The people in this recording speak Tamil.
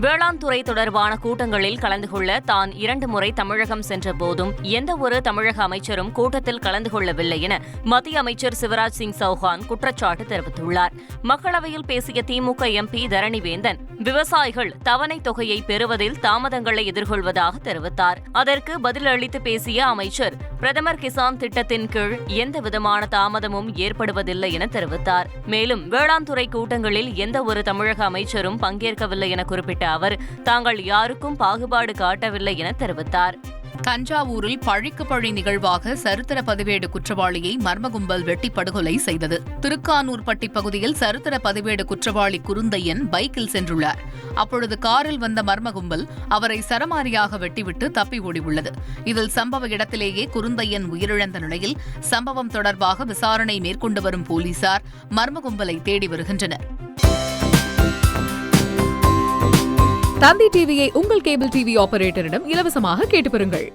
வேளாண் துறை தொடர்பான கூட்டங்களில் கலந்து கொள்ள தான் 2 முறை தமிழகம் சென்ற போதும் எந்தவொரு தமிழக அமைச்சரும் கூட்டத்தில் கலந்து கொள்ளவில்லை என மத்திய அமைச்சர் சிவராஜ் சிங் சௌஹான் குற்றச்சாட்டு தெரிவித்துள்ளார். மக்களவையில் பேசிய திமுக எம்பி தரணிவேந்தன், விவசாயிகள் தவணை தொகையை பெறுவதில் தாமதங்களை எதிர்கொள்வதாக தெரிவித்தார். அதற்கு பதிலளித்து பேசிய அமைச்சர், பிரதமர் கிசான் திட்டத்தின் கீழ் எந்தவிதமான தாமதமும் ஏற்படுவதில்லை என தெரிவித்தார். மேலும் வேளாண் துறை கூட்டங்களில் எந்தவொரு தமிழக அமைச்சரும் பங்கேற்கவில்லை என குறிப்பிட்ட அவர், தாங்கள் யாருக்கும் பாகுபாடு காட்டவில்லை என தெரிவித்தார். தஞ்சாவூரில் பழிக்கு பழி நிகழ்வாக சரித்திர பதிவேடு குற்றவாளியை மர்ம கும்பல் வெட்டி படுகொலை செய்தது. திருக்கானூர்பட்டி பகுதியில் சரித்திர பதிவேடு குற்றவாளி குருந்தையன் பைக்கில் சென்றுள்ளார். அப்பொழுது காரில் வந்த மர்ம கும்பல் அவரை சரமாரியாக வெட்டிவிட்டு தப்பி ஓடியுள்ளது. இதில் சம்பவ இடத்திலேயே குருந்தையன் உயிரிழந்த நிலையில் சம்பவம் தொடர்பாக விசாரணை மேற்கொண்டு வரும் போலீசார் மர்ம கும்பலை தேடி வருகின்றனர். தந்தி டிவியை உங்கள் கேபிள் டிவி ஆபரேட்டரிடம் இலவசமாக கேட்டு பெறுங்கள்.